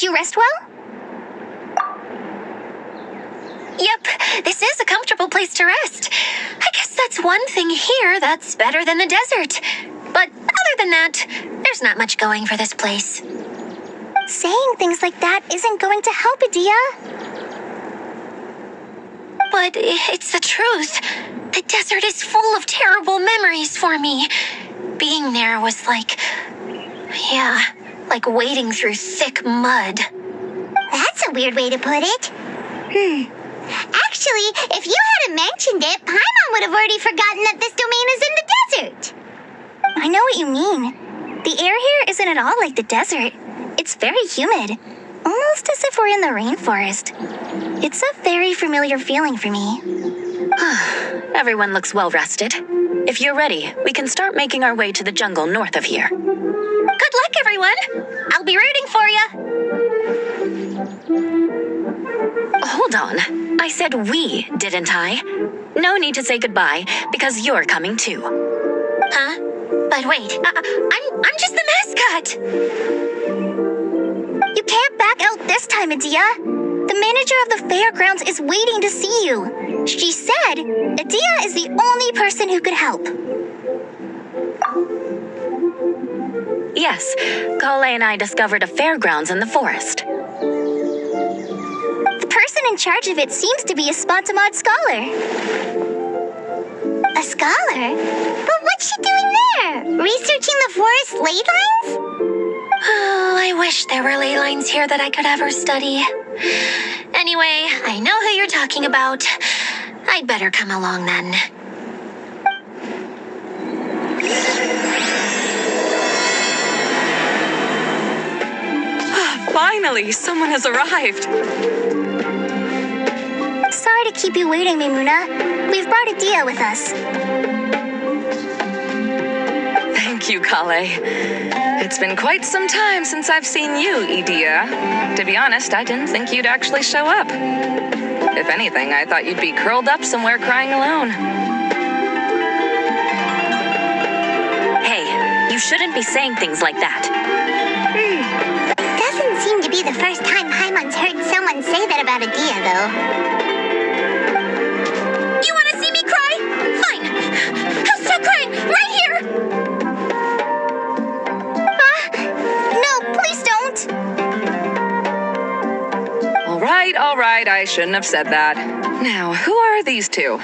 Did you rest well? Yep, this is a comfortable place to rest. I guess that's one thing here that's better than the desert. But other than that, there's not much going for this place. Saying things like that isn't going to help, Adia. But it's the truth. The desert is full of terrible memories for me. Being there was like wading through thick mud. That's a weird way to put it. Actually, if you hadn't mentioned it, Paimon would have already forgotten that this domain is in the desert. I know what you mean. The air here isn't at all like the desert. It's very humid, almost as if we're in the rainforest. It's a very familiar feeling for me. Everyone looks well rested. If you're ready, we can start making our way to the jungle north of here. Good luck, everyone. I'll be rooting for you. Hold on. I said we, didn't I? No need to say goodbye, because you're coming too. Huh? But wait, I'm just the mascot. You can't back out this time, Adia. The manager of the fairgrounds is waiting to see you. She said Adia is the only person who could help. Yes, Kale and I discovered a fairgrounds in the forest. The person in charge of it seems to be a Spontamod scholar. A scholar? But what's she doing there? Researching the forest ley lines? Oh, I wish there were ley lines here that I could ever study. Anyway, I know who you're talking about. I'd better come along then. Finally, someone has arrived. Sorry to keep you waiting, Mimuna. We've brought Adia with us. Thank you, Kale. It's been quite some time since I've seen you, Idia. To be honest, I didn't think you'd actually show up. If anything, I thought you'd be curled up somewhere crying alone. Hey, you shouldn't be saying things like that. Doesn't seem to be the first time Paimon's heard someone say that about Adia, though. You want to see me cry? Fine. I'll start crying right here. No, please don't. All right, I shouldn't have said that. Now, who are these two?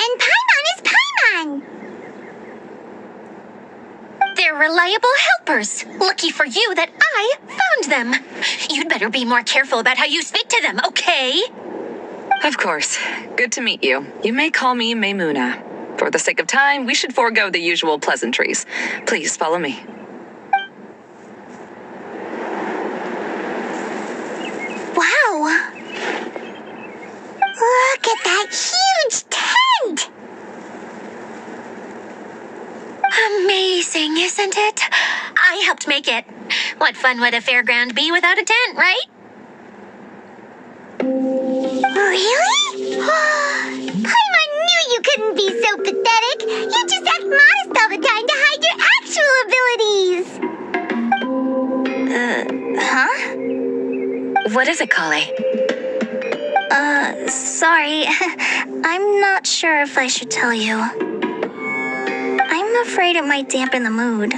And Paimon is Paimon! They're reliable helpers. Lucky for you that I found them. You'd better be more careful about how you speak to them, okay? Of course. Good to meet you. You may call me Maimuna. For the sake of time, we should forego the usual pleasantries. Please follow me. Wow! Look at that huge tent! Amazing, isn't it? I helped make it. What fun would a fairground be without a tent, right? Really? Paimon knew you couldn't be so pathetic. You just act modest all the time to hide your actual abilities. Huh? What is it, Kale? Sorry. I'm not sure if I should tell you. I'm afraid it might dampen the mood.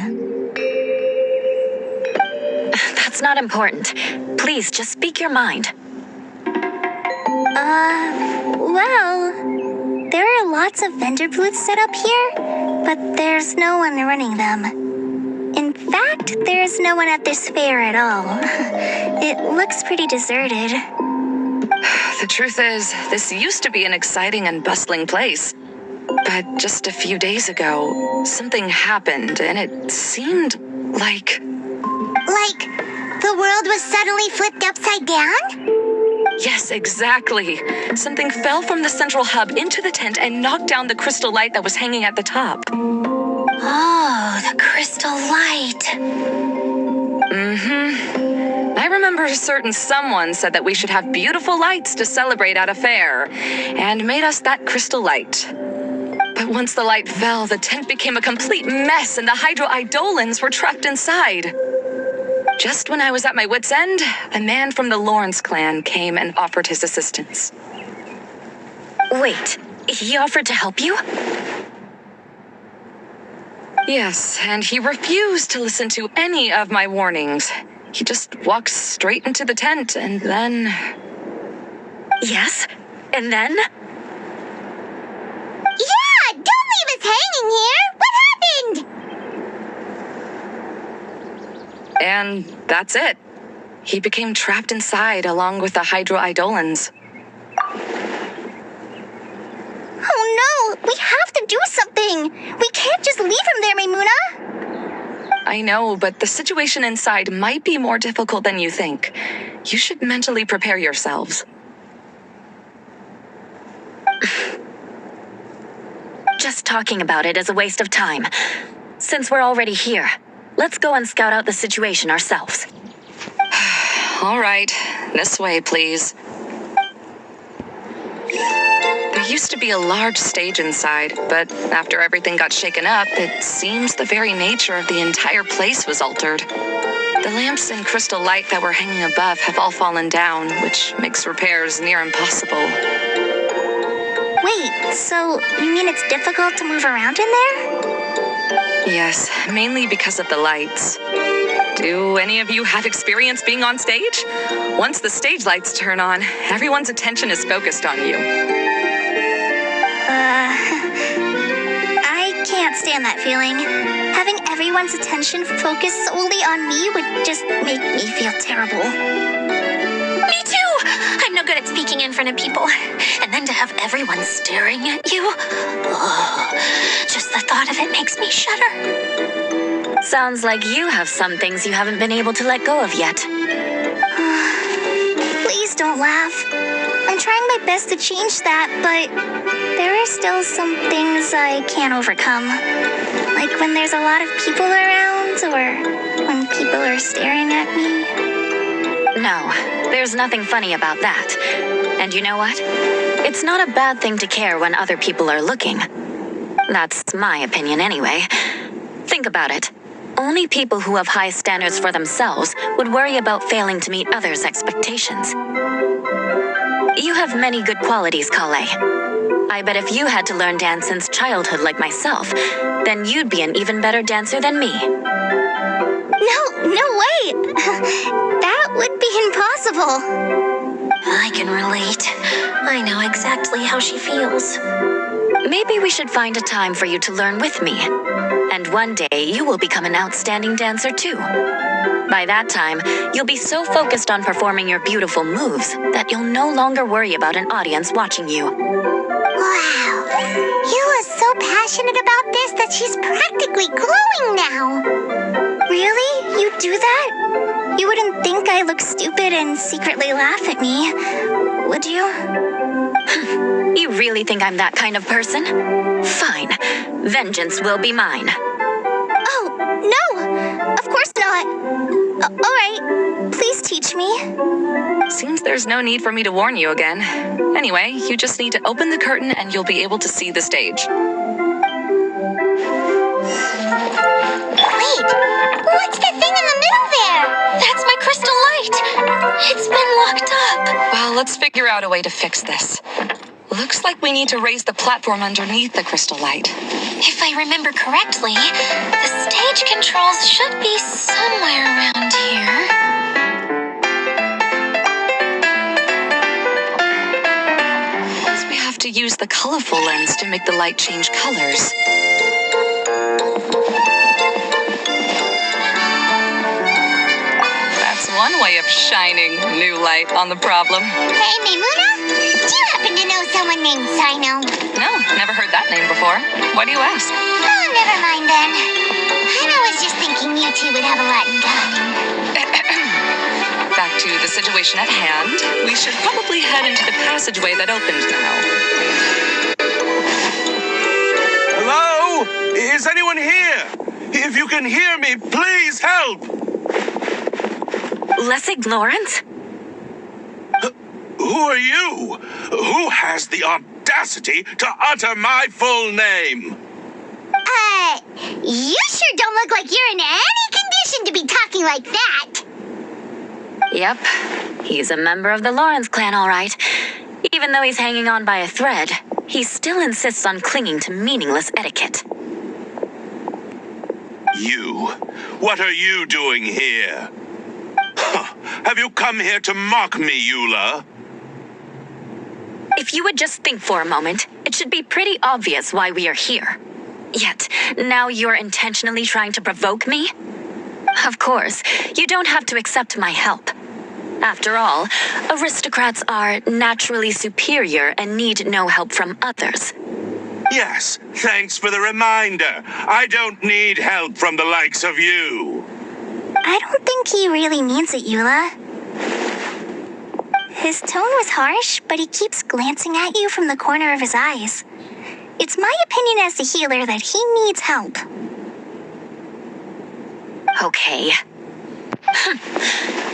That's not important. Please, just speak your mind. Well, there are lots of vendor booths set up here, but there's no one running them. In fact, there's no one at this fair at all. It looks pretty deserted. The truth is, this used to be an exciting and bustling place. But just a few days ago, something happened, and it seemed like... Like, the world was suddenly flipped upside down? Yes, exactly. Something fell from the central hub into the tent and knocked down the crystal light that was hanging at the top. Oh, the crystal light. I remember a certain someone said that we should have beautiful lights to celebrate at a fair, and made us that crystal light. But Once the light fell, the tent became a complete mess and the hydro-eidolons were trapped inside. Just when I was at my wit's end, a man from the Lawrence clan came and offered his assistance. Wait, he offered to help you? Yes, and he refused to listen to any of my warnings. He just walked straight into the tent and then... Yes? And then? Yeah, don't leave us hanging here. What happened? And that's it. He became trapped inside along with the hydro-eidolons. Oh no, we have to do something. We can't just leave him there, Maimuna. I know, but the situation inside might be more difficult than you think. You should mentally prepare yourselves. Just talking about it is a waste of time. Since we're already here, let's go and scout out the situation ourselves. All right, this way, please. There used to be a large stage inside, but after everything got shaken up, it seems the very nature of the entire place was altered. The lamps and crystal light that were hanging above have all fallen down, which makes repairs near impossible. Wait, so you mean it's difficult to move around in there? Yes, mainly because of the lights. Do any of you have experience being on stage? Once the stage lights turn on, everyone's attention is focused on you. I can't stand that feeling. Having everyone's attention focused solely on me would just make me feel terrible. Me too! I'm no good at speaking in front of people. And then to have everyone staring at you. Oh, just the thought of it makes me shudder. Sounds like you have some things you haven't been able to let go of yet. Please don't laugh. I'm trying my best to change that, but there are still some things I can't overcome. Like when there's a lot of people around, or when people are staring at me. No, there's nothing funny about that. And you know what? It's not a bad thing to care when other people are looking. That's my opinion anyway. Think about it. Only people who have high standards for themselves would worry about failing to meet others' expectations. You have many good qualities, Kale. I bet if you had to learn dance since childhood like myself, then you'd be an even better dancer than me. No way! That would be impossible. I can relate. I know exactly how she feels. Maybe we should find a time for you to learn with me. And one day, you will become an outstanding dancer too. By that time, you'll be so focused on performing your beautiful moves that you'll no longer worry about an audience watching you. Wow. You are so passionate about this that she's practically glowing now. Really? You do that? You wouldn't think I look stupid and secretly laugh at me, would you? You really think I'm that kind of person? Fine. Vengeance will be mine. Oh, no! Of course not. All right. Please teach me. Seems there's no need for me to warn you again. Anyway, you just need to open the curtain and you'll be able to see the stage. Wait, what's the thing in the middle there? That's my crystal light. It's been locked up. Well, let's figure out a way to fix this. Looks like we need to raise the platform underneath the crystal light. If I remember correctly, the stage controls should be somewhere around here. We have to use the colorful lens to make the light change colors. That's one way of shining new light on the problem. Hey, Maimuna, do you happen to know someone named Sino? No, never heard that name before. Why do you ask? Oh, never mind then. I was just thinking you two would have a lot in common. Back to the situation at hand. We should probably head into the passageway that opened now. Hello? Is anyone here? If you can hear me, please help! Lessig Lawrence? Who are you? Who has the audacity audacity to utter my full name? You sure don't look like you're in any condition to be talking like that. Yep, he's a member of the Lawrence clan, all right. Even though he's hanging on by a thread, he still insists on clinging to meaningless etiquette. You, what are you doing here? Have you come here to mock me, Eula? If you would just think for a moment, it should be pretty obvious why we are here. Yet, now you're intentionally trying to provoke me? Of course, you don't have to accept my help. After all, aristocrats are naturally superior and need no help from others. Yes, thanks for the reminder. I don't need help from the likes of you. I don't think he really means it, Eula. His tone was harsh, but he keeps glancing at you from the corner of his eyes. It's my opinion as the healer that he needs help. Okay.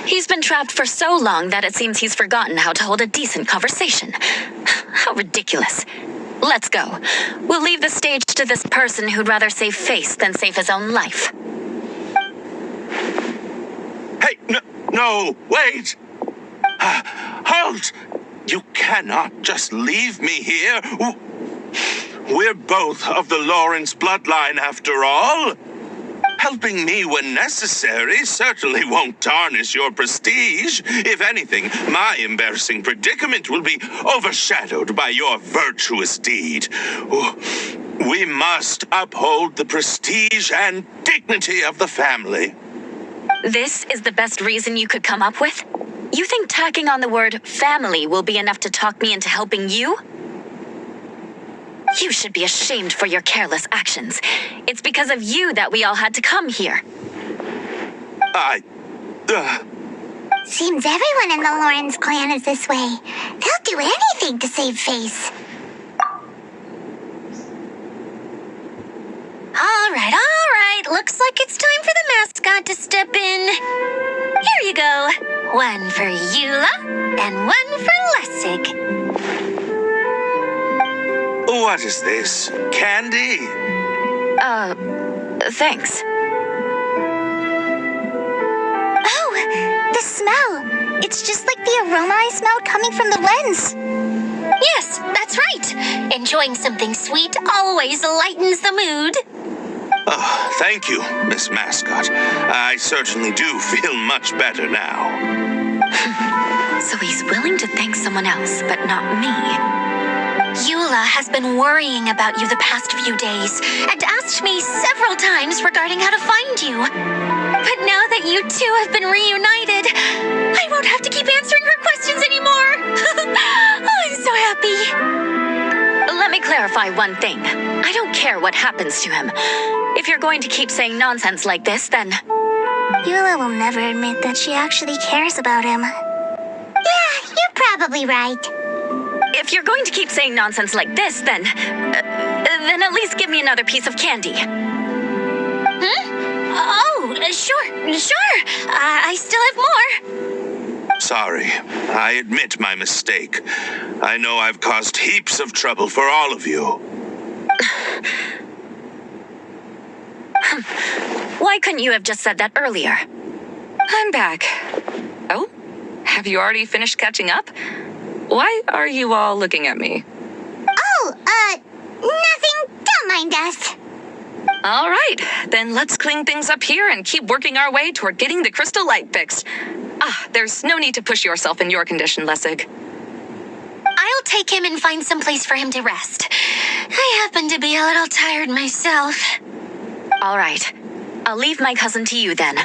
He's been trapped for so long that it seems he's forgotten how to hold a decent conversation. How ridiculous. Let's go. We'll leave the stage to this person who'd rather save face than save his own life. Hey, no, wait! Halt! You cannot just leave me here. We're both of the Lawrence bloodline, after all. Helping me when necessary certainly won't tarnish your prestige. If anything, my embarrassing predicament will be overshadowed by your virtuous deed. We must uphold the prestige and dignity of the family. This is the best reason you could come up with? You think tacking on the word family will be enough to talk me into helping you? You should be ashamed for your careless actions. It's because of you that we all had to come here. Seems everyone in the Lawrence clan is this way. They'll do anything to save face. All right. Looks like it's time for the mascot to step in. Here you go. One for Eula and one for Lessig. What is this? Candy? Thanks. Oh, the smell. It's just like the aroma I smelled coming from the lens. Yes, that's right. Enjoying something sweet always lightens the mood. Oh, thank you, Miss Mascot. I certainly do feel much better now. So he's willing to thank someone else, but not me. Eula has been worrying about you the past few days and asked me several times regarding how to find you. But now that you two have been reunited, I won't have to keep answering her questions anymore. I'm so happy. Let me clarify one thing. I don't care what happens to him. If you're going to keep saying nonsense like this, then... Eula will never admit that she actually cares about him. Yeah, you're probably right. If you're going to keep saying nonsense like this, then at least give me another piece of candy. Oh, sure. I still have more. Sorry, I admit my mistake. I know I've caused heaps of trouble for all of you. Why couldn't you have just said that earlier? I'm back. Oh, have you already finished catching up? Why are you all looking at me? Oh, nothing. Don't mind us. All right, then let's clean things up here and keep working our way toward getting the crystal light fixed. There's no need to push yourself in your condition, Lessig. I'll take him and find some place for him to rest. I happen to be a little tired myself. All right. I'll leave my cousin to you then.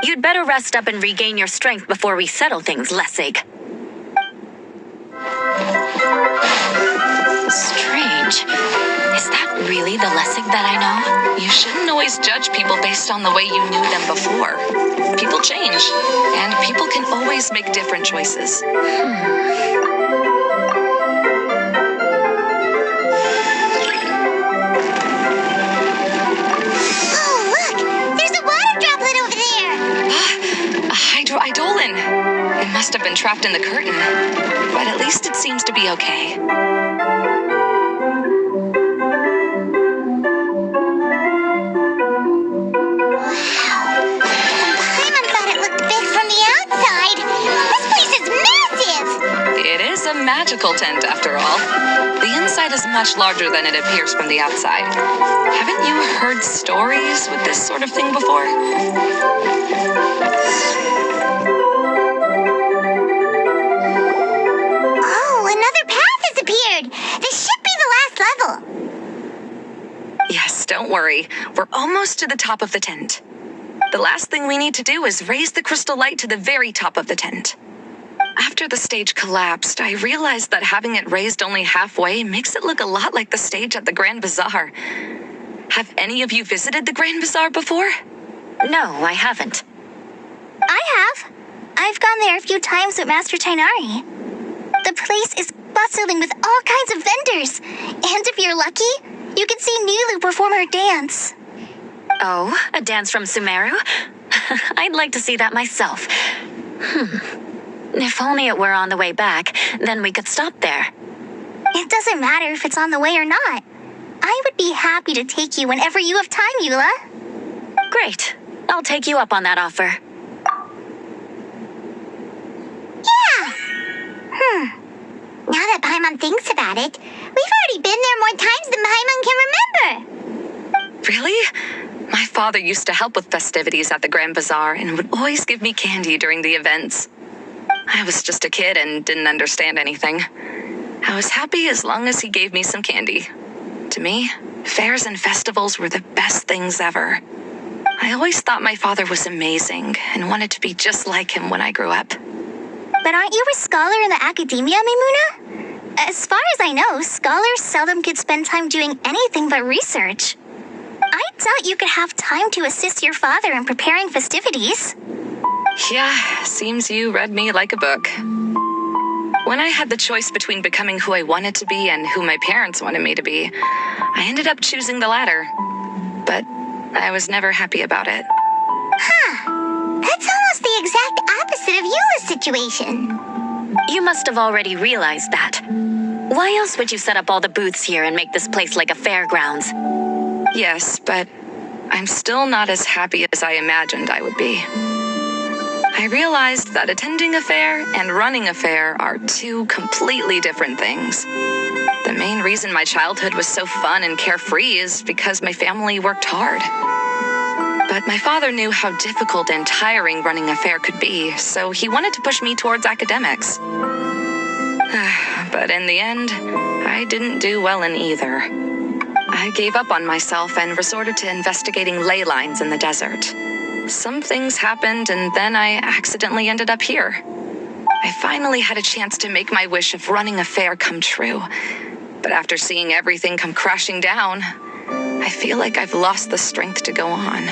You'd better rest up and regain your strength before we settle things, Lessig. Strange. Is that really the Lessig that I know? You shouldn't always judge people based on the way you knew them before. People change, and people can always make different choices. Idolin. It must have been trapped in the curtain. but at least it seems to be okay. Paimon thought it looked big from the outside. This place is massive! It is a magical tent, after all. The inside is much larger than it appears from the outside. Haven't you heard stories with this sort of thing before? Oh, another path has appeared! This should be the last level. Yes, don't worry. We're almost to the top of the tent. The last thing we need to do is raise the crystal light to the very top of the tent. After the stage collapsed, I realized that having it raised only halfway makes it look a lot like the stage at the Grand Bazaar. Have any of you visited the Grand Bazaar before? No, I haven't. I have. I've gone there a few times with Master Tainari. The place is bustling with all kinds of vendors. And if you're lucky, you can see Nilu perform her dance. Oh, a dance from Sumeru? I'd like to see that myself. If only it were on the way back, then we could stop there. It doesn't matter if it's on the way or not. I would be happy to take you whenever you have time, Eula. Great. I'll take you up on that offer. Yeah! Now that Paimon thinks about it, we've already been there more times than Paimon can remember. Really? My father used to help with festivities at the Grand Bazaar and would always give me candy during the events. I was just a kid and didn't understand anything. I was happy as long as he gave me some candy. To me, fairs and festivals were the best things ever. I always thought my father was amazing and wanted to be just like him when I grew up. But aren't you a scholar in the academia, Mimuna? As far as I know, scholars seldom could spend time doing anything but research. I doubt you could have time to assist your father in preparing festivities. Yeah, seems you read me like a book. When I had the choice between becoming who I wanted to be and who my parents wanted me to be, I ended up choosing the latter. But I was never happy about it. That's almost the exact opposite of Eula's situation. You must have already realized that. Why else would you set up all the booths here and make this place like a fairgrounds? Yes, but I'm still not as happy as I imagined I would be. I realized that attending a fair and running a fair are two completely different things. The main reason my childhood was so fun and carefree is because my family worked hard. But my father knew how difficult and tiring running a fair could be, so he wanted to push me towards academics. But in the end, I didn't do well in either. I gave up on myself and resorted to investigating ley lines in the desert. Some things happened, and then I accidentally ended up here. I finally had a chance to make my wish of running a fair come true. But after seeing everything come crashing down, I feel like I've lost the strength to go on.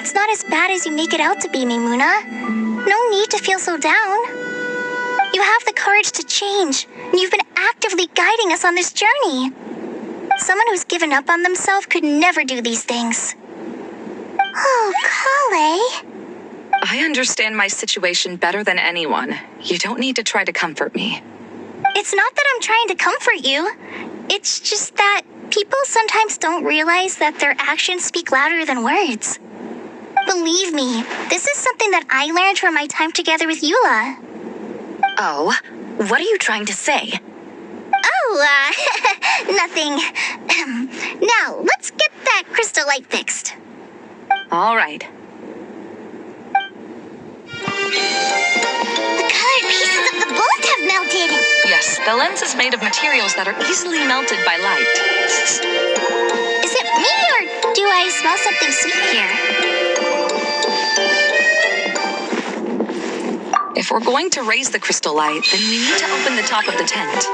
It's not as bad as you make it out to be, Mimuna. No need to feel so down. You have the courage to change, and you've been actively guiding us on this journey. Someone who's given up on themselves could never do these things. Oh, Kale. I understand my situation better than anyone. You don't need to try to comfort me. It's not that I'm trying to comfort you. It's just that people sometimes don't realize that their actions speak louder than words. Believe me, this is something that I learned from my time together with Eula. Oh, what are you trying to say? Oh, nothing. Now, let's get that crystal light fixed. All right. The colored pieces of the bolt have melted. Yes, the lens is made of materials that are easily melted by light. Is it me, or do I smell something sweet here? If we're going to raise the crystal light, then we need to open the top of the tent.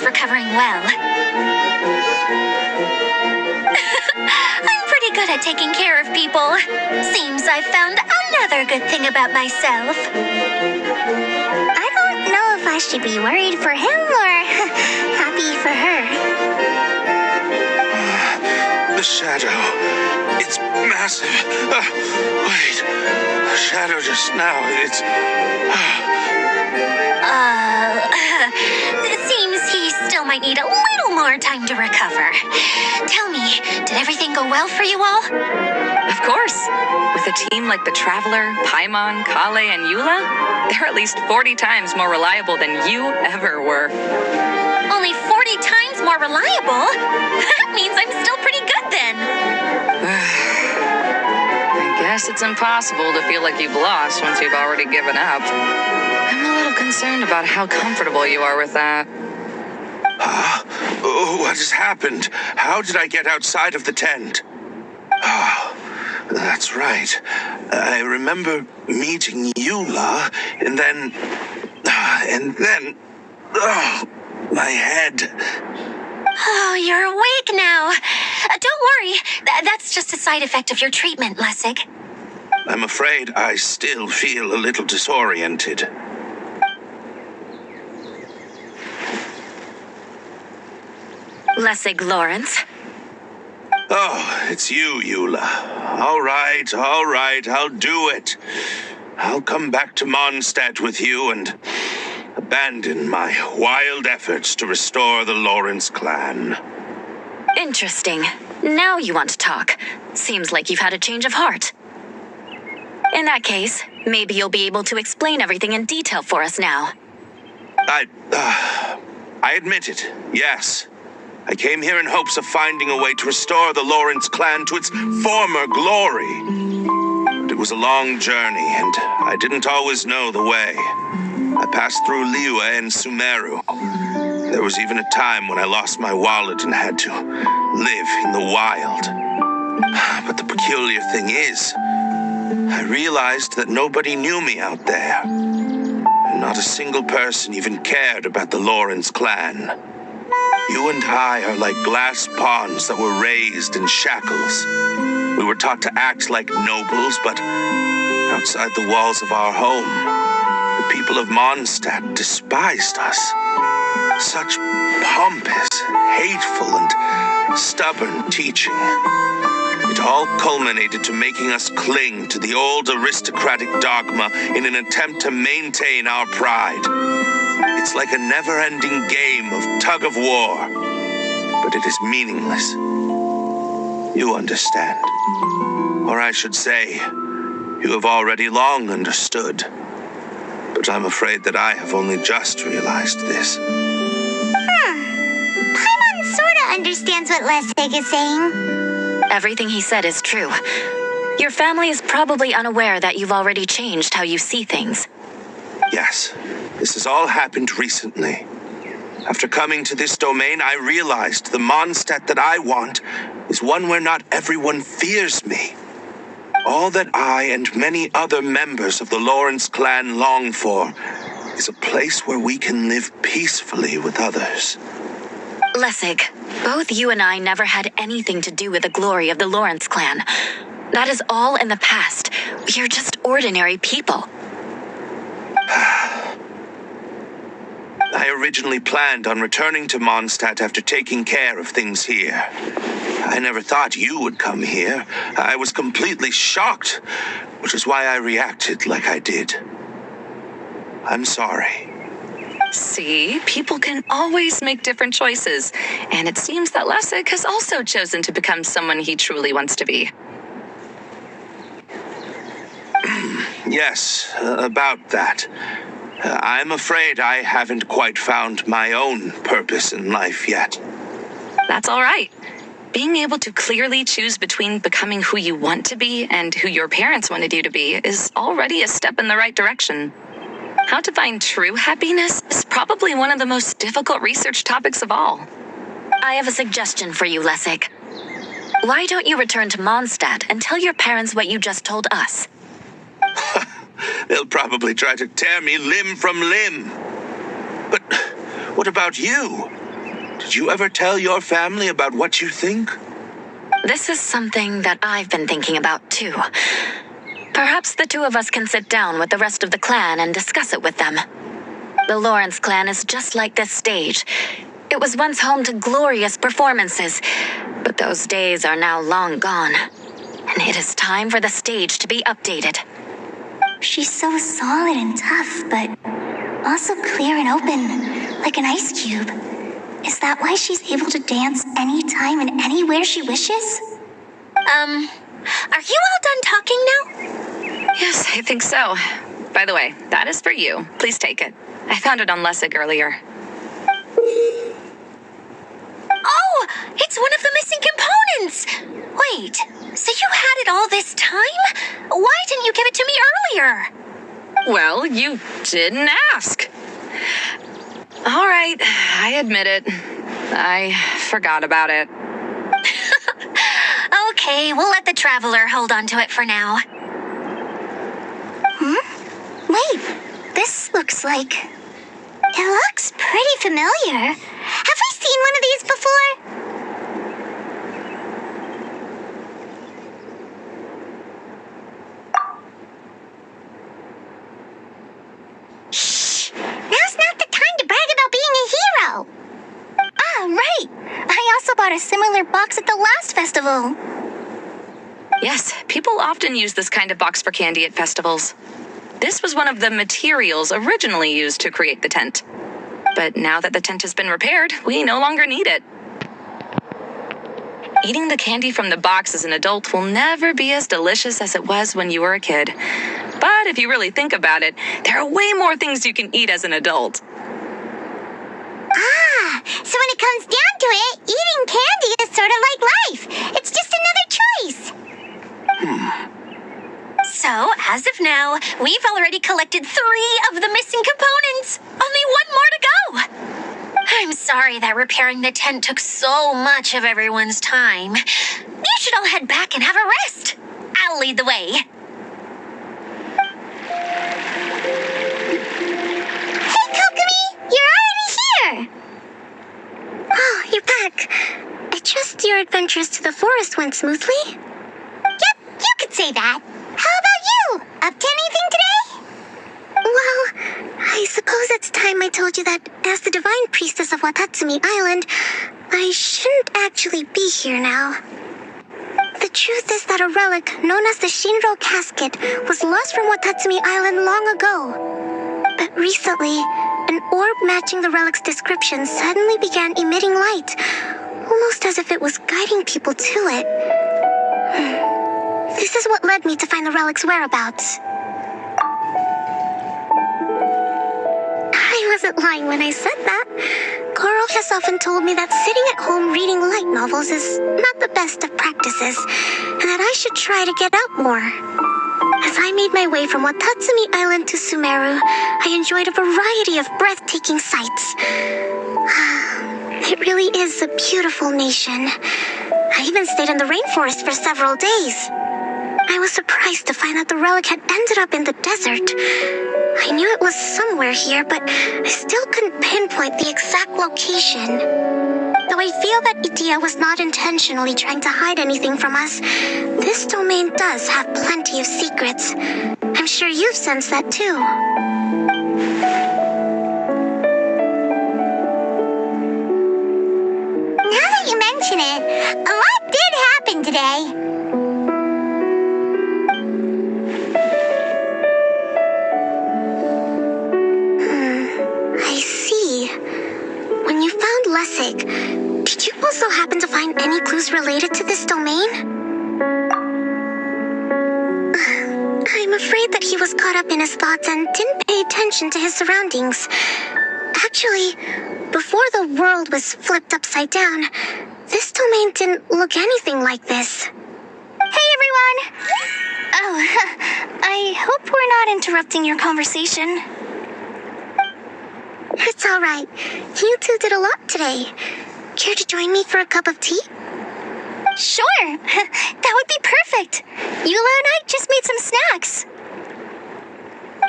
recovering well. I'm pretty good at taking care of people. Seems I found another good thing about myself. I don't know if I should be worried for him or happy for her. The shadow. It's massive. Wait. The shadow just now. It's... It seems he still might need a little more time to recover. Tell me, did everything go well for you all? Of course. With a team like the Traveler, Paimon, Kale, and Eula, they're at least 40 times more reliable than you ever were. Only 40 times more reliable? That means I'm still pretty good then. I guess it's impossible to feel like you've lost once you've already given up. I'm a little concerned about how comfortable you are with that. What has happened? How did I get outside of the tent? That's right. I remember meeting Eula, and then... my head. Oh, you're awake now. Don't worry. That's just a side effect of your treatment, Lessig. I'm afraid I still feel a little disoriented. Lessig Lawrence. Oh, it's you, Eula. All right, I'll do it. I'll come back to Mondstadt with you and abandon my wild efforts to restore the Lawrence clan. Interesting. Now you want to talk. Seems like you've had a change of heart. In that case, maybe you'll be able to explain everything in detail for us now. I admit it, yes. I came here in hopes of finding a way to restore the Lawrence clan to its former glory. But it was a long journey, and I didn't always know the way. I passed through Liyue and Sumeru. There was even a time when I lost my wallet and had to live in the wild. But the peculiar thing is, I realized that nobody knew me out there. And not a single person even cared about the Lawrence clan. You and I are like glass pawns that were raised in shackles. We were taught to act like nobles, but outside the walls of our home, the people of Mondstadt despised us. Such pompous, hateful, and stubborn teaching. It all culminated to making us cling to the old aristocratic dogma in an attempt to maintain our pride. It's like a never-ending game of tug-of-war, but it is meaningless. You understand. Or I should say, you have already long understood. But I'm afraid that I have only just realized this. Paimon sorta understands what Lessig is saying. Everything he said is true. Your family is probably unaware that you've already changed how you see things. Yes, this has all happened recently. After coming to this domain, I realized the Mondstadt that I want is one where not everyone fears me. All that I and many other members of the Lawrence clan long for is a place where we can live peacefully with others. Lessig, both you and I never had anything to do with the glory of the Lawrence clan. That is all in the past. We are just ordinary people. I originally planned on returning to Mondstadt after taking care of things here. I never thought you would come here. I was completely shocked, which is why I reacted like I did. I'm sorry. See, people can always make different choices, and it seems that Lessig has also chosen to become someone he truly wants to be. Yes, about that. I'm afraid I haven't quite found my own purpose in life yet. That's all right. Being able to clearly choose between becoming who you want to be and who your parents wanted you to be is already a step in the right direction. How to find true happiness is probably one of the most difficult research topics of all. I have a suggestion for you, Lessig. Why don't you return to Mondstadt and tell your parents what you just told us? They'll probably try to tear me limb from limb. But what about you? Did you ever tell your family about what you think? This is something that I've been thinking about too. Perhaps the two of us can sit down with the rest of the clan and discuss it with them. The Lawrence clan is just like this stage. It was once home to glorious performances, but those days are now long gone. And it is time for the stage to be updated. She's so solid and tough, but also clear and open, like an ice cube. Is that why she's able to dance anytime and anywhere she wishes? Are you all done talking now? Yes, I think so. By the way, that is for you. Please take it. I found it on Lessig earlier. Oh, it's one of the missing components! Wait, so you had it all this time? Why didn't you give it to me earlier? Well, you didn't ask. All right, I admit it. I forgot about it. Okay, we'll let the Traveler hold on to it for now. Wait, this looks like... It looks pretty familiar. Have we seen one of these before? Shh! Now's not the time to brag about being a hero! Ah, right! I also bought a similar box at the last festival. Yes, people often use this kind of box for candy at festivals. This was one of the materials originally used to create the tent. But now that the tent has been repaired, we no longer need it. Eating the candy from the box as an adult will never be as delicious as it was when you were a kid. But if you really think about it, there are way more things you can eat as an adult. Ah, so when it comes down to it, eating candy is sort of like life. It's just another choice. So, as of now, we've already collected 3 of the missing components. Only 1 more to go. I'm sorry that repairing the tent took so much of everyone's time. You should all head back and have a rest. I'll lead the way. Hey, Kokomi! You're already here! Oh, you're back. I trust your adventures to the forest went smoothly? Yep, you could say that. How about you? Up to anything today? Well, I suppose it's time I told you that as the divine priestess of Watatsumi Island, I shouldn't actually be here now. The truth is that a relic known as the Shinro casket was lost from Watatsumi Island long ago. But recently, an orb matching the relic's description suddenly began emitting light, almost as if it was guiding people to it. This is what led me to find the relic's whereabouts. I wasn't lying when I said that. Goro has often told me that sitting at home reading light novels is not the best of practices, and that I should try to get out more. As I made my way from Watatsumi Island to Sumeru, I enjoyed a variety of breathtaking sights. It really is a beautiful nation. I even stayed in the rainforest for several days. I was surprised to find that the relic had ended up in the desert. I knew it was somewhere here, but I still couldn't pinpoint the exact location. Though I feel that Itia was not intentionally trying to hide anything from us, this domain does have plenty of secrets. I'm sure you've sensed that too. Now that you mention it, a lot did happen today. Lessig, did you also happen to find any clues related to this domain? I'm afraid that he was caught up in his thoughts and didn't pay attention to his surroundings. Actually, before the world was flipped upside down, this domain didn't look anything like this. Hey, everyone! Oh, I hope we're not interrupting your conversation. It's all right. You two did a lot today. Care to join me for a cup of tea? Sure. That would be perfect. Eula and I just made some snacks.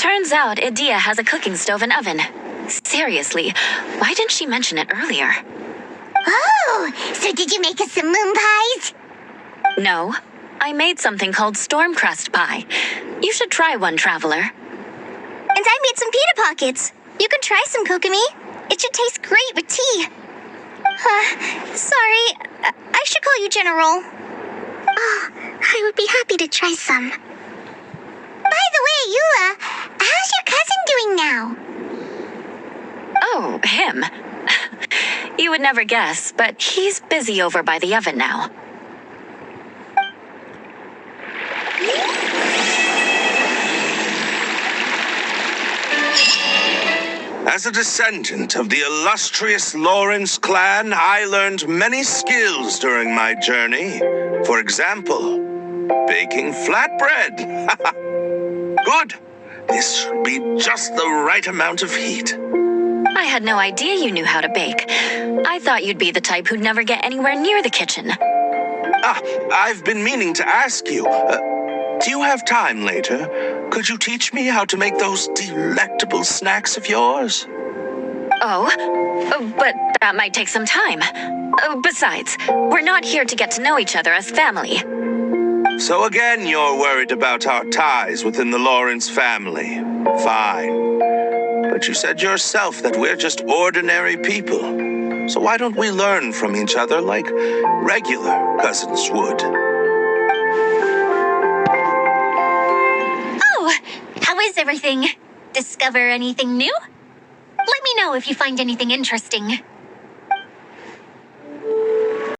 Turns out Idia has a cooking stove and oven. Seriously, why didn't she mention it earlier? Oh, so did you make us some moon pies? No, I made something called stormcrust pie. You should try one, traveler. And I made some pita pockets. You can try some, Kokomi. It should taste great with tea. Sorry, I should call you General. Oh, I would be happy to try some. By the way, Eula, how's your cousin doing now? Oh, him. You would never guess, but he's busy over by the oven now. As a descendant of the illustrious Lawrence clan, I learned many skills during my journey. For example, baking flatbread. Good. This should be just the right amount of heat. I had no idea you knew how to bake. I thought you'd be the type who'd never get anywhere near the kitchen. I've been meaning to ask you. Do you have time later? Could you teach me how to make those delectable snacks of yours? Oh, but that might take some time. Besides, we're not here to get to know each other as family. So again, you're worried about our ties within the Lawrence family. Fine. But you said yourself that we're just ordinary people. So why don't we learn from each other like regular cousins would? Oh, how is everything? Discover anything new? Let me know if you find anything interesting.